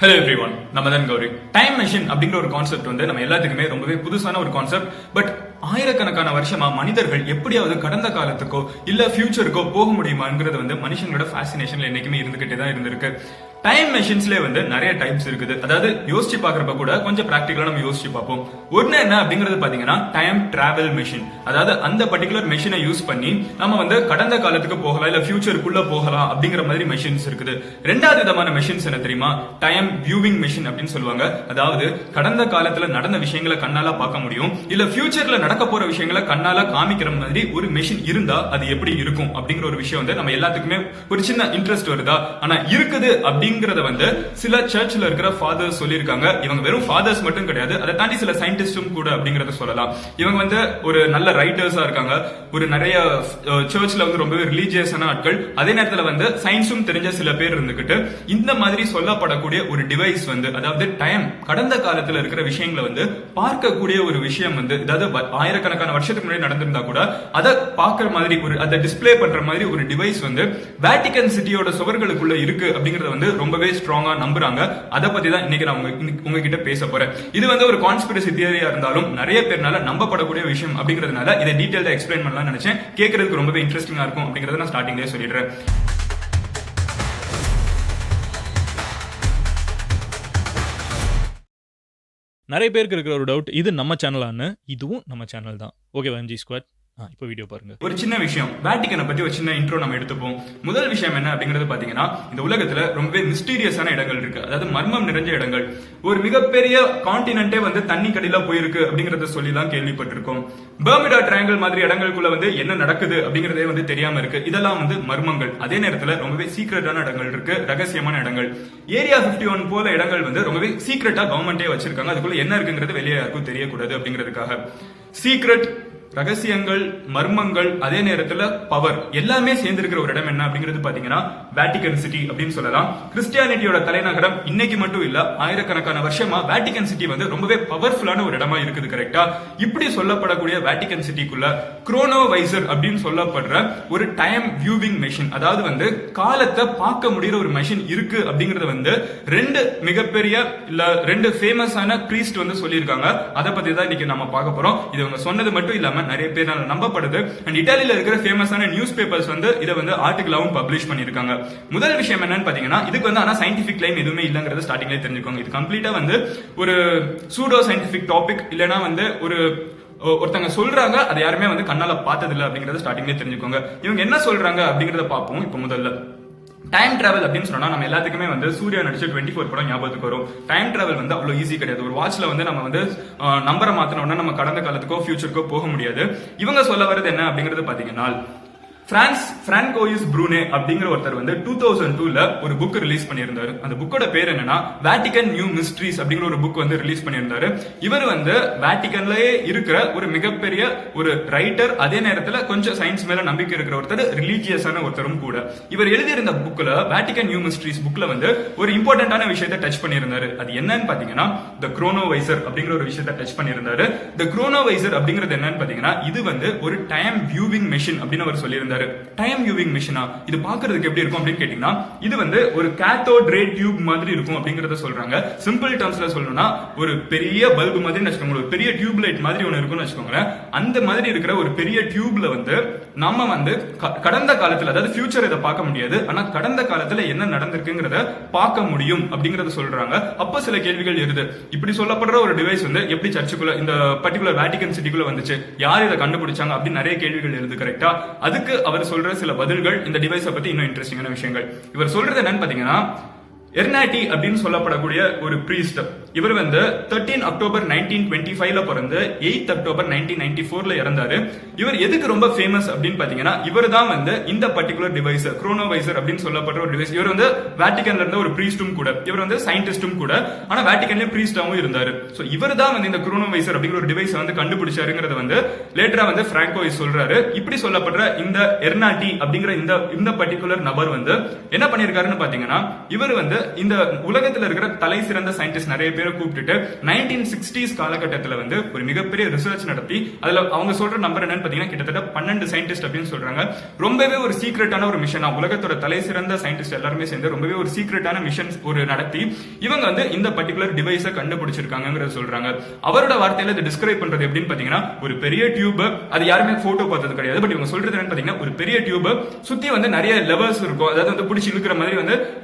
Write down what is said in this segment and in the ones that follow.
Hello everyone, நம்ம தான் Gowri. Time machine அப்படிங்கிற ஒரு கான்செப்ட் வந்து நம்ம எல்லாத்துக்குமே ரொம்பவே புதுசான ஒரு கான்செப்ட். பட் ஆயிரக்கணக்கான வருஷமா மனிதர்கள் எப்படியாவது கடந்த காலத்துக்கோ இல்ல ஃபியூச்சருக்கோ போக முடியுமாங்கிறது வந்து மனுஷங்களோட ஃபேசினேஷன்ல என்னைக்குமே இருந்துகிட்டே தான் இருந்திருக்கு. டைம் மெஷின்ஸ்ல வந்து நிறைய டைப்ஸ் இருக்குது. அதாவது யோசிச்சு பாக்குறப்ப கூட கொஞ்சம் பிராக்டிகலா நம்ம யோசிச்சு பார்ப்போம். ஒண்ணு என்ன அப்படிங்கறது பாத்தீங்கன்னா டைம் டிராவல் மெஷின். அதாவது அந்த பர்டிகுலர் மெஷினை யூஸ் பண்ணி நம்ம வந்து கடந்த காலத்துக்கு போகலாம் இல்ல ஃபியூச்சருக்குள்ள போகலாம் அப்படிங்கிற மாதிரி மெஷின்ஸ் இருக்குது. ரெண்டாவது விதமான மெஷின்ஸ் என்ன தெரியுமா? டைம் வியூவிங் மெஷின் அப்படின்னு சொல்லுவாங்க. அதாவது கடந்த காலத்துல நடந்த விஷயங்களை கண்ணால பார்க்க முடியும், இல்ல ஃபியூச்சர்ல நடக்க போற விஷயங்களை கண்ணால காமிக்கிற மாதிரி ஒரு மெஷின் இருந்தா அது எப்படி இருக்கும் அப்படிங்கிற ஒரு விஷயம் வந்து நம்ம எல்லாத்துக்குமே ஒரு சின்ன இன்ட்ரெஸ்ட் வருதா? ஆனா இருக்குது அப்படிங்கறத வந்து சில சர்ச்ல இருக்கிற ஃபாதர்ஸ் சொல்லியிருக்காங்க. இவங்க வெறும் ஃபாதர்ஸ் மட்டும் கிடையாது, அதை தாண்டி சில சயின்டிஸ்டும் கூட அப்படிங்கறத சொல்லலாம். இவங்க வந்து ஒரு நல்ல ரைட்டர்ஸா இருக்காங்க, ஒரு நிறைய சர்ச்ல வந்து ரொம்பவே ரிலீஜியஸான ஆட்கள், அதே நேரத்துல வந்து சயின்ஸும் தெரிஞ்ச சில பேர் இருந்துகிட்டு இந்த மாதிரி சொல்லப்படக்கூடிய ஒரு டிவைஸ் வந்து, அதாவது டைம் கடந்த காலத்துல இருக்கிற விஷயங்களை வந்து பார்க்கக்கூடிய ஒரு விஷயம் வந்து, அதாவது ஆயிரக்கணக்கான வருஷத்துக்கு முன்னாடி நடந்திருந்தா கூட அதை பார்க்கிற மாதிரி ஒரு அதை டிஸ்பிளே பண்ற மாதிரி ஒரு டிவைஸ் வந்து வேட்டிகன் சிட்டியோட சுவர்களுக்குள்ள இருக்கு அப்படிங்கறத வந்து ரொம்பவே ஸ்ட்ராங்கா நம்புறாங்க. அதை பத்தி தான் இன்னைக்கு நான் உங்ககிட்ட பேச போறேன். இது வந்து ஒரு கான்ஸ்பிரசி தியரியா இருந்தாலும் நிறைய பேர்னால நம்பப்படக்கூடிய விஷயம் அப்படிங்கிறதுனால இதை டீடைலா எக்ஸ்பிளைன் பண்ணலாம்னு நினைச்சேன். கேட்கறதுக்கு ரொம்பவே இன்ட்ரெஸ்டிங்கா இருக்கும் அப்படிங்கறத நான் ஸ்டார்டிங்லேயே சொல்லிடுறேன். நிறைய பேருக்கு இருக்கிற ஒரு டவுட், இது நம்ம சேனலான்னு. இதுவும் நம்ம சேனல் தான். ஓகேவா எம்ஜி ஸ்குவாட்? இப்போ வீடியோ பாருங்க. ஒரு சின்ன விஷயம், வேட்டிகனை பத்தி ஒரு சின்ன இன்ட்ரோ நம்ம எடுத்துப்போம். முதல் விஷயம் என்ன அப்படிங்கறது பாத்தீங்கன்னா, இந்த உலகத்துல ரொம்பவே மிஸ்டீரியஸான இடங்கள் இருக்கு, அதாவது மர்மம் நிறைஞ்ச இடங்கள். ஒரு மிகப்பெரிய கான்டினென்ட்டே வந்து தண்ணி கடியில போயிருக்கு அப்படிங்கறத சொல்லி தான் கேள்விப்பட்டிருக்கோம். பெர்முடா ட்ரையாங்கிள் மாதிரி இடங்களுக்குள்ள வந்து என்ன நடக்குது அப்படிங்கறதே வந்து தெரியாம இருக்கு. இதெல்லாம் வந்து மர்மங்கள். அதே நேரத்துல ரொம்பவே சீக்ரெட்டான இடங்கள் இருக்கு, ரகசியமான இடங்கள். ஏரியா 51 போல இடங்கள் வந்து ரொம்பவே சீக்ரெட்டா கவர்மெண்டே வச்சிருக்காங்க. அதுக்குள்ள என்ன இருக்குங்கிறது வெளியே யாருக்கும் தெரியக்கூடாது அப்படிங்கிறதுக்காக. சீக்ரெட், ரகசியங்கள், மர்மங்கள், அதே நேரத்துல பவர் எல்லாமே சேர்ந்திருக்கிற ஒரு இடம் என்ன அப்படிங்கிறது பாத்தீங்கன்னா வேட்டிகன் சிட்டி அப்படின்னு சொல்லலாம். கிறிஸ்டியானிட்டியோட தலைநகரம். இன்னைக்கு மட்டும் இல்ல, ஆயிரக்கணக்கான வருஷமா வேட்டிகன் சிட்டி வந்து ரொம்பவே பவர்ஃபுல்லான ஒரு இடமா இருக்குது. கரெக்டா? இப்படி சொல்லப்படக்கூடிய வேட்டிகன் சிட்டிக்குள்ள குரோனோவைசர் அப்படின்னு சொல்லப்படுற ஒரு டைம் வியூவிங் மெஷின், அதாவது வந்து காலத்தை பார்க்க முடிகிற ஒரு மெஷின் இருக்கு அப்படிங்கறது வந்து ரெண்டு மிகப்பெரிய இல்ல ரெண்டு ஃபேமஸான பிரீஸ்ட் வந்து சொல்லியிருக்காங்க. அதை பத்தி தான் இன்னைக்கு நம்ம பார்க்க போறோம். இது அவங்க சொன்னது மட்டும் இல்லாம நிறைய பேர் நம்பப்படுது. அண்ட் இட்டாலியில இருக்கிற ஃபேமஸான நியூஸ் பேப்பர்ஸ் வந்து இதை வந்து ஆர்டிகலாவும் பப்ளிஷ் பண்ணிருக்காங்க. முதல் விஷயம் என்னன்னு பாத்தீங்கன்னா, இதுக்கு வந்து ஆனா சயின்டிபிக் கிளைம் எதுவுமே இல்லங்கிறது ஸ்டார்டிங்லேயே தெரிஞ்சுக்கோங்க. இது கம்ப்ளீட்டா வந்து ஒரு சூடோ சயின்டிபிக் டாபிக், இல்லைன்னா வந்து ஒருத்தங்க சொல்றாங்க, அதை யாருமே வந்து கண்ணால பார்த்தது இல்லை அப்படிங்கறத ஸ்டார்டிங்லேயே தெரிஞ்சுக்கோங்க. இவங்க என்ன சொல்றாங்க அப்படிங்கறத பார்ப்போம். இப்போ முதல்ல டைம் டிராவல் அப்படின்னு சொன்னா நம்ம எல்லாத்துக்குமே வந்து சூர்யா நடிச்ச 24 படம் ஞாபகத்துக்கு வரும். டைம் டிராவல் வந்து அவ்வளவு ஈஸி கிடையாது. ஒரு வாட்ச்ல வந்து நம்ம வந்து நம்பரை மாத்தினோம்னா நம்ம கடந்த காலத்துக்கோ ஃபியூச்சருக்கோ போக முடியாது. இவங்க சொல்ல வரது என்ன அப்படிங்கறது பாத்தீங்கன்னா, பிரான்கோயிஸ் ப்ரூனே அப்படிங்கிற ஒருத்தர் வந்து 2002ல ஒரு புக் ரிலீஸ் பண்ணியிருந்தாரு. அந்த புக்கோட பேர் என்னன்னா வேட்டிகன் நியூ மிஸ்ட்ரீஸ் அப்படிங்கிற ஒரு புக் வந்து ரிலீஸ் பண்ணியிருந்தாரு. இவர் வந்து வேட்டிகன்லயே இருக்கிற ஒரு மிகப்பெரிய ஒரு ரைட்டர், அதே நேரத்துல கொஞ்சம் சயின்ஸ் மேல நம்பிக்கை இருக்கிற ஒருத்தர், ரிலீஜியஸான ஒருத்தரும் கூட. இவர் எழுதியிருந்த புக்ல, வேட்டிகன் நியூ மிஸ்ட்ரீஸ் புக்ல வந்து ஒரு இம்பார்ட்டன்டான விஷயத்தை டச் பண்ணியிருந்தாரு. அது என்னன்னு பாத்தீங்கன்னா தி குரோனோவைசர் அப்படிங்கிற ஒரு விஷயத்தை டச் பண்ணியிருந்தாரு. தி குரோனோவைசர் அப்படிங்கிறது என்னன்னு பாத்தீங்கன்னா, இது வந்து ஒரு டைம் வியூவிங் மெஷின் அப்படின்னு அவர் சொல்லியிருந்தாரு. டைம் வியூவிங் மெஷினா இது பாக்குறதுக்கு எப்படி இருக்கும் அப்படின்னு கேட்டீங்கன்னா, இது வந்து ஒரு கேத்தோட் ரே டியூப் மாதிரி இருக்கும் அப்படிங்கறத சொல்றாங்க. சிம்பிள் டர்ம்ஸ்ல சொல்லணும்னா, ஒரு பெரிய பல்பு மாதிரி வச்சுக்கோங்க, ஒரு பெரிய டியூப் லைட் மாதிரி ஒன்று இருக்கும்னு வச்சுக்கோங்களேன். அந்த மாதிரி இருக்கிற ஒரு பெரிய டியூப்ல வந்து நம்ம வந்து கடந்த காலத்துல, அதாவது ஃபியூச்சர் இதை பார்க்க முடியாது, ஆனா கடந்த காலத்துல என்ன நடந்திருக்குங்கிறத பார்க்க முடியும் அப்படிங்கறத சொல்றாங்க. அப்ப சில கேள்விகள் எழுது. இப்படி சொல்லப்படுற ஒரு டிவைஸ் வந்து எப்படி சர்ச்சுக்குள்ள, இந்த பர்டிகுலர் வேட்டிகன் சிட்டிக்குள்ள வந்துச்சு, யார் இதை கண்டுபிடிச்சாங்க அப்படின்னு நிறைய கேள்விகள் எழுது. கரெக்டா? அதுக்கு அவர் சொல்ற சில பதில்கள், இந்த டிவைஸை பத்தி இன்னும் இன்ட்ரெஸ்டிங்கான விஷயங்கள். இவர் சொல்றது என்னன்னு பாத்தீங்கன்னா, எர்னாட்டி அப்படின்னு சொல்லப்படக்கூடிய ஒரு பிரீஸ்ட். இவர் வந்து 13 அக்டோபர் 1925ல பிறந்து 8 அக்டோபர் 1994ல இறந்தாரு. இவர் எதுக்கு ரொம்ப ஃபேமஸ் அப்படின்னு பாத்தீங்கன்னா, இவர் தான் வந்து இந்த பர்டிகுலர் டிவைஸ் குரோனோவைசர் அப்படின்னு சொல்லப்படுற ஒரு டிவைஸ். இவர் வந்து வேட்டிகன்ல இருந்த ஒரு பிரீஸ்டும் கூட, இவர் வந்து சயின்டிஸ்டும் கூட, ஆனா வேட்டிகன்லயே பிரீஸ்டாவும் இருந்தாரு. சோ இவர் தான் வந்து இந்த குரோனோவைசர் அப்படிங்கிற ஒரு டிவைஸ் வந்து கண்டுபிடிச்சாருங்கிறத வந்து லேட்டரா வந்து பிராங்கோயிஸ் சொல்றாரு. இப்படி சொல்லப்படுற இந்த எர்னாட்டி அப்படிங்கிற இந்த பர்டிகுலர் நபர் வந்து என்ன பண்ணிருக்காருன்னு பாத்தீங்கன்னா, இவர் வந்து இந்த உலகத்துல இருக்கிற தலை சிறந்த சயின்டிஸ்ட் நிறைய பேரை கூப்பிட்டுட்டு 1960s காலகட்டத்துல வந்து ஒரு மிகப்பெரிய ரிசர்ச் நடத்தி அதுல அவங்க சொல்ற நம்பர் என்னன்னு பாத்தீங்கன்னா கிட்டத்தட்ட 12 சயின்டிஸ்ட் அப்படின்னு சொல்றாங்க. ரொம்பவே ஒரு சீக்ரெட்டான ஒரு மிஷனா, உலகத்தோட தலை சிறந்த சயின்டிஸ்ட் எல்லாருமே சேர்ந்து ரொம்பவே ஒரு சீக்ரெட்டான மிஷன் ஒரு நடத்தி இவங்க வந்து இந்த பர்டிகுலர் டிவைஸை கண்டுபிடிச்சிருக்காங்கிறத சொல்றாங்க. அவரோட வார்த்தையில இதை டிஸ்கிரைப் பண்றது எப்படின்னு பாத்தீங்கன்னா, ஒரு பெரிய டியூப், அது யாருமே போட்டோ பார்த்தது கிடையாது, பட் இவங்க சொல்றது என்னன்னு பாத்தீங்கன்னா, ஒரு பெரிய டியூப் சுத்தி வந்து நிறைய லெவல்ஸ் இருக்கும், அதாவது வந்து பிடிச்சி இழுக்கிற மாதிரி வந்து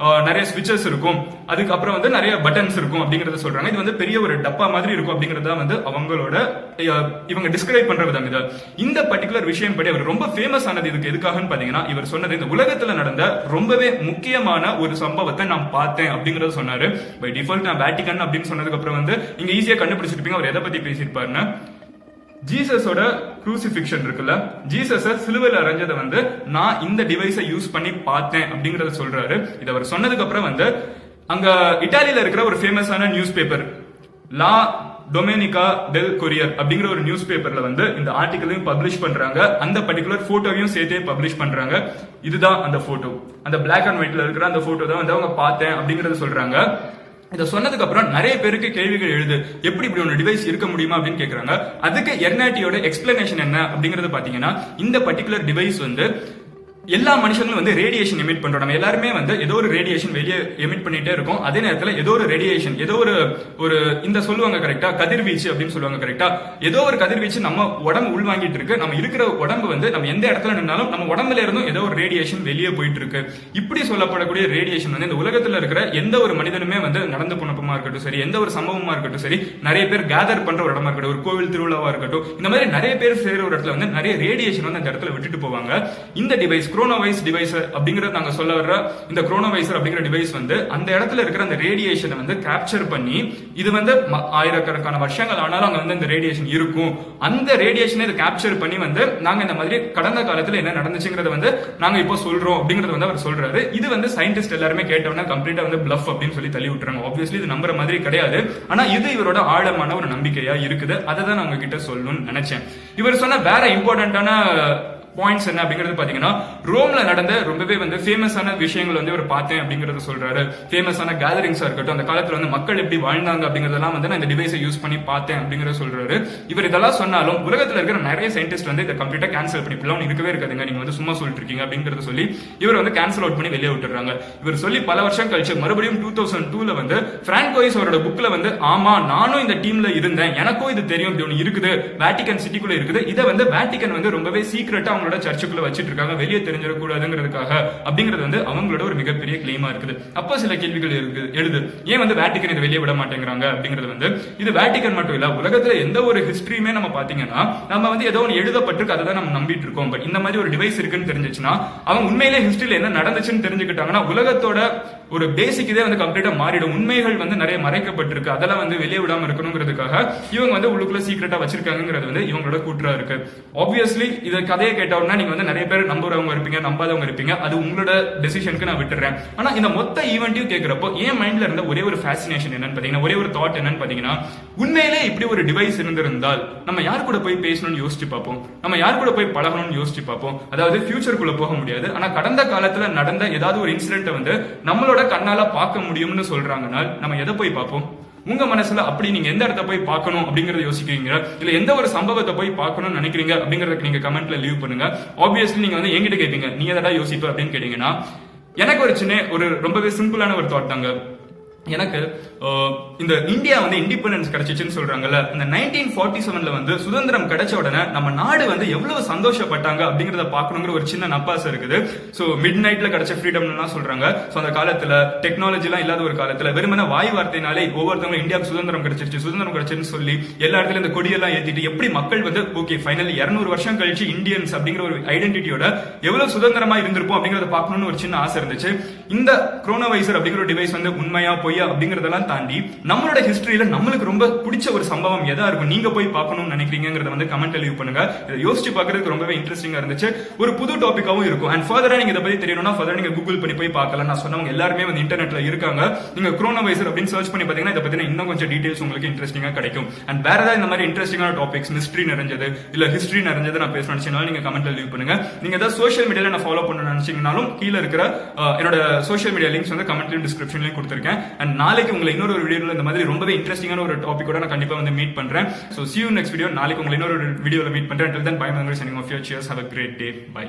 நிறைய ஸ்விட்சஸ் இருக்கும், அதுக்கப்புறம் வந்து நிறைய பட்டன்ஸ் இருக்கும் அப்படிங்கறத சொல்றாங்க. இது வந்து பெரிய ஒரு டப்பா மாதிரி இருக்கும் அப்படிங்கறத வந்து அவங்களோட இவங்க டிஸ்கிரைப் பண்ற விதம் இது. இந்த பர்டிகுலர் விஷயம் படி அவர் ரொம்ப ஃபேமஸ் ஆனது இதுக்கு எதுக்காகன்னு பாத்தீங்கன்னா, இவர் சொன்னது இந்த உலகத்துல நடந்த ரொம்பவே முக்கியமான ஒரு சம்பவத்தை நான் பார்த்தேன் அப்படிங்கறத சொன்னாரு. பை டிஃபால்ட் நான் வேட்டிகன் அப்படின்னு சொன்னதுக்கு அப்புறம் வந்து நீங்க ஈஸியா கண்டுபிடிச்சிருப்பீங்க அவர் எதை பத்தி பேசியிருப்பாருன்னு. ஜீசஸோட க்ரூசிஃபிக்ஷன் இருக்குல்ல, ஜீசஸ சிலுவையில் அரைஞ்சதை வந்து நான் இந்த டிவைஸை யூஸ் பண்ணி பார்த்தேன் அப்படிங்கறத சொல்றாரு. இது அவர் சொன்னதுக்கு அப்புறம் வந்து அங்க இட்டாலியில இருக்கிற ஒரு ஃபேமஸான நியூஸ் பேப்பர் லா டொமினிகா டெல் கொரியர் அப்படிங்கிற ஒரு நியூஸ் பேப்பர்ல வந்து இந்த ஆர்டிகலையும் பப்ளிஷ் பண்றாங்க, அந்த பர்டிகுலர் போட்டோவையும் சேர்த்தே பப்ளிஷ் பண்றாங்க. இதுதான் அந்த போட்டோ, அந்த பிளாக் அண்ட் ஒயிட்ல இருக்கிற அந்த போட்டோ தான் வந்து அவங்க பார்த்தேன் அப்படிங்கறத சொல்றாங்க. இதை சொன்னதுக்கு அப்புறம் நிறைய பேருக்கு கேள்விகள் எழுது, எப்படி இப்படி ஒரு டிவைஸ் இருக்க முடியுமா அப்படின்னு கேக்குறாங்க. அதுக்கு எர்னாட்டியோட எக்ஸ்பிளனேஷன் என்ன அப்படிங்கறது பாத்தீங்கன்னா, இந்த பர்டிகுலர் டிவைஸ் வந்து எல்லா மனுஷங்களும் வந்து ரேடியேஷன் எமிட் பண்றோம், நம்ம எல்லாருமே வந்து ஏதோ ஒரு ரேடியேஷன் வெளியே எமிட் பண்ணிட்டே இருக்கும். அதே நேரத்தில் ஏதோ ஒரு ரேடியேஷன், ஏதோ ஒரு இந்த சொல்லுவாங்க கரெக்டா, கதிர்வீச்சு அப்படின்னு சொல்லுவாங்க கரெக்டா, ஏதோ ஒரு கதிர்வீச்சு நம்ம உடம்பு உள்வாங்கிட்டு இருக்கு. நம்ம இருக்கிற உடம்பு வந்து நம்ம எந்த இடத்துல நின்னாலும் நம்ம உடம்புல இருந்தும் ஏதோ ஒரு ரேடியேஷன் வெளியே போயிட்டு இருக்கு. இப்படி சொல்லப்படக்கூடிய ரேடியேஷன் வந்து இந்த உலகத்துல இருக்கிற எந்த ஒரு மனிதனுமே வந்து நடந்து போனப்பமா இருக்கட்டும் சரி, எந்த ஒரு சம்பவமா இருக்கட்டும் சரி, நிறைய பேர் கேதர் பண்ற ஒரு இடமா இருக்கட்டும், ஒரு கோவில் திருவிழாவா இருக்கட்டும், இந்த மாதிரி நிறைய பேர் சேர்ற ஒரு இடத்துல வந்து நிறைய ரேடியேஷன் வந்து அந்த இடத்துல விட்டுட்டு போவாங்க. இந்த டிவைஸ் குரோனோவைஸ் டிவைஸ் அப்படிங்கறது நாங்க சொல்ல வர்ற இந்த குரோனோவைசர் அப்படிங்கிற டிவைஸ் வந்து அந்த இடத்துல இருக்கிற அந்த ரேடியேஷனை வந்து கேப்சர் பண்ணி, இது வந்து ஆயிரக்கணக்கான வருஷங்கள் ஆனாலும் அங்க வந்து இந்த ரேடியேஷன் இருக்கும், அந்த ரேடியேஷனை இதை கேப்சர் பண்ணி வந்து நாங்க இந்த மாதிரி கடந்த காலத்துல என்ன நடந்துச்சுங்கிறத வந்து நாங்க இப்போ சொல்றோம் அப்படிங்கறது வந்து அவர் சொல்றாரு. இது வந்து சயின்டிஸ்ட் எல்லாருமே கேட்டவனா கம்ப்ளீட்டா வந்து பிளஃப் அப்படின்னு சொல்லி தள்ளி விட்டுறாங்க. ஆப்வியஸ்லி இது நம்புற மாதிரி கிடையாது, ஆனா இது இவரோட ஆழமான ஒரு நம்பிக்கையா இருக்குது. அதை தான் நான் உங்ககிட்ட சொல்லணும்னு நினைச்சேன். இவர் சொன்ன வேற இம்பார்ட்டன்டான பாயிண்ட்ஸ் என்ன அப்படிங்கிறது பாத்தீங்கன்னா, ரோம்ல நடந்த ரொம்பவே வந்து ஃபேமஸான விஷயங்கள் வந்து இவர் பார்த்தேன் அப்படிங்கறத சொல்றாரு. ஃபேமஸான கேதரிங்ஸா இருக்கட்டும், அந்த காலத்துல வந்து மக்கள் எப்படி வாழ்ந்தாங்க அப்படிங்கறதெல்லாம் வந்து நான் இந்த டிவைஸை யூஸ் பண்ணி பார்த்தேன் அப்படிங்கறத சொல்றாரு. இவர் இதெல்லாம் சொன்னாலும் உலகத்துல இருக்கிற நிறைய சயின்டிஸ்ட் வந்து இதை கம்ப்ளீட்டா கேன்சல் பண்ணி இப்பெல்லாம் இருக்கவே இருக்காதுங்க, நீங்க வந்து சும்மா சொல்லிட்டு இருக்கீங்க அப்படிங்கறத சொல்லி இவர் வந்து கேன்சல் அவுட் பண்ணி வெளியே விட்டுறாங்க. இவர் சொல்லி பல வருஷம் கழிச்சு மறுபடியும் 2002ல வந்து பிராங்கோயிஸ் அவரோட புக்ல வந்து, ஆமா நானும் இந்த டீம்ல இருந்தேன், எனக்கும் இது தெரியும், இப்படி ஒன்று இருக்குது, வேட்டிகன் சிட்டிக்குள்ள இருக்குது, இதை வந்து வேட்டிகன் வந்து ரொம்பவே சீக்கிரட்டா சர்ச்சுக்குள்ள வச்சிட்டு இருக்காங்க, வெளியே தெரிஞ்சிடக்கூடாதுங்கிறதுக்காக அப்படிங்கிறது வந்து அவங்களோட ஒரு மிகப்பெரிய கிளைமா இருக்குது. அப்போ சில கேள்விகள் எழுது, ஏன் வந்து வேட்டிகன் இதை வெளியே விட மாட்டேங்கிறாங்க அப்படிங்கிறது வந்து, இது வேட்டிகன் மட்டும் இல்ல, உலகத்துல எந்த ஒரு ஹிஸ்டரியுமே நம்ம பாத்தீங்கன்னா நம்ம வந்து ஏதோ ஒன்று எழுதப்பட்டிருக்கு, அதை தான் நம்ம நம்பிட்டு இருக்கோம். பட் இந்த மாதிரி ஒரு டிவைஸ் இருக்குன்னு தெரிஞ்சிச்சுன்னா, அவங்க உண்மையிலே ஹிஸ்டரியில என்ன நடந்துச்சுன்னு தெரிஞ்சுக்கிட்டாங்கன்னா உலகத்தோட ஒரு பேசிக் இதே வந்து கம்ப்ளீட்டா மாறிடும். உண்மைகள் வந்து நிறைய மறைக்கப்பட்டிருக்கு, அதெல்லாம் வந்து வெளியே விடாம இருக்கணுங்கிறதுக்காக இவங்க வந்து உள்ளுக்குள்ள சீக்கிரட்டா வச்சிருக்காங்கிறது வந்து இவங்களோட கூற்றா இருக்கு. ஆப்வியஸ்லி இதை கதையை கேட்டவுடனே நீங்க வந்து நிறைய பேர் நம்புறவங்க இருப்பீங்க, நம்பாதவங்க இருப்பீங்க, அது உங்களோட டெசிஷனுக்கு நான் விட்டுறேன். ஆனா இந்த மொத்த ஈவெண்ட்டையும் கேட்கிறப்போ என் மைண்ட்ல இருந்த ஒரே ஒரு ஃபேசினேஷன் என்னன்னு பாத்தீங்கன்னா, ஒரே ஒரு தாட் என்னன்னு பாத்தீங்கன்னா, உண்மையிலே இப்படி ஒரு டிவைஸ் இருந்திருந்தால் நம்ம யார் கூட போய் பேசணும்னு யோசிச்சு பார்ப்போம், நம்ம யார் கூட போய் பழகணும்னு யோசிச்சு பார்ப்போம். அதாவது ஃபியூச்சருக்குள்ள போக முடியாது, ஆனா கடந்த காலத்துல நடந்த ஏதாவது ஒரு இன்சிடென்ட்டை வந்து நம்மளோட கண்ணால பார்க்க முடியும்னு சொல்றாங்கன்னா நம்ம எதை போய் பார்ப்போம்? உங்க மனசுல அப்படி நீங்க எந்த இடத்த போய் பார்க்கணும் அப்படிங்கறத யோசிக்கிறீங்க, இல்ல எந்த ஒரு சம்பவத்தை போய் பார்க்கணும்னு நினைக்கிறீங்க அப்படிங்கறதுக்கு நீங்க கமெண்ட்ல லீவ் பண்ணுங்க. ஆப்வியஸ்லி நீங்க வந்து என்கிட்ட கேட்பீங்க, நீ எதா யோசிப்ப அப்படின்னு கேட்டீங்கன்னா, எனக்கு ஒரு சின்ன ஒரு ரொம்பவே சிம்பிளான ஒரு தாட் தாங்க. எனக்கு இந்த இந்தியா வந்து இண்டிபெண்டன்ஸ் கிடைச்சிச்சுன்னு சொல்றாங்கல்ல, இந்த 1947ல வந்து சுதந்திரம் கிடைச்ச உடனே நம்ம நாடு வந்து எவ்வளவு சந்தோஷப்பட்டாங்க அப்படிங்கறத பாக்கணுங்கிற ஒரு சின்ன நப்பாசை இருக்குது. சோ மிட் நைட்ல கிடைச்ச ஃப்ரீடம்லாம் சொல்றாங்க. சோ அந்த காலத்துல டெக்னாலஜி எல்லாம் இல்லாத ஒரு காலத்துல வெறுமனே வாய் வார்த்தையினாலே ஒவ்வொருத்தவங்க இந்தியாவுக்கு சுதந்திரம் கிடைச்சிருச்சுன்னு சொல்லி எல்லா இடத்துல இந்த கொடியெல்லாம் ஏத்திட்டு எப்படி மக்கள் வந்து ஓகே ஃபைனலி 200 வருஷம் கழிச்சு இந்தியன்ஸ் அப்படிங்கிற ஒரு ஐடென்டிட்டியோட எவ்வளவு சுதந்திரமா இருந்திருப்போம் அப்படிங்கறத பாக்கணும்னு ஒரு சின்ன ஆசை இருந்துச்சு. இந்த குரோனோவைசர் அப்படிங்கிற டிவைஸ் வந்து உண்மையா பொய்யா அப்படிங்கறதெல்லாம் தாண்டி நம்மளோட ஹிஸ்டரியில நம்மளுக்கு ரொம்ப பிடிச்ச ஒரு சம்பவம் எதா இருக்கும், நீங்க போய் பார்க்கணும்னு நினைக்கிறீங்கிறத வந்து கமெண்ட்ல லீவ் பண்ணுங்க. இதை யோசிச்சு பார்க்கறதுக்கு ரொம்பவே இன்ட்ரெஸ்டிங்கா இருந்துச்சு, ஒரு புது டாபிக்காவும் இருக்கும். அண்ட் ஃபர்தரா நீங்க இதை பத்தி தெரியணும்னா ஃபர்தரா நீங்க கூகுள் பண்ணி போய் பார்க்கலாம். நான் சொன்னவங்க எல்லாருமே வந்து இன்டர்நெட்ல இருக்காங்க. நீங்க குரோனோவைசர் அப்படின்னு சர்ச் பண்ணி பாத்தீங்கன்னா இதை பத்தின இன்னும் கொஞ்சம் டீடைல்ஸ் உங்களுக்கு இன்ட்ரெஸ்டிங்கா கிடைக்கும். அண்ட் வேற ஏதாவது இந்த மாதிரி இன்ட்ரெஸ்டிங்கான டாபிக்ஸ், மிஸ்ட்ரி நிறைஞ்சது இல்ல ஹிஸ்டரி நிறைஞ்சது நான் பேச நினைச்சீங்கனாலும் நீங்க கமெண்ட்ல லீவ் பண்ணுங்க. நீங்க ஏதாவது சோஷியல் மீடியால நான் ஃபாலோ பண்ண நினைச்சீங்கனாலும் கீழே இருக்கிற என்னோட சோஷியல் மீடியா லிங்க்ஸ் வந்து கமெண்ட்லயும் டிஸ்கிரிப்ஷன்லயும் கொடுத்துருக்கேன். அண்ட் நாளைக்கு உங்களை இன்னொரு ஒரு வீடியோல இந்த மாதிரி ரொம்பவே இன்ட்ரெஸ்டிங்கான ஒரு டாபிக்கோட நான் கண்டிப்பா வந்து மீட் பண்றேன். So see you next video. நாளைக்கு உங்களை இன்னொரு வீடியோல மீட் பண்றேன். Until then, bye. I'm signing off. Cheers. Have a great day. Bye.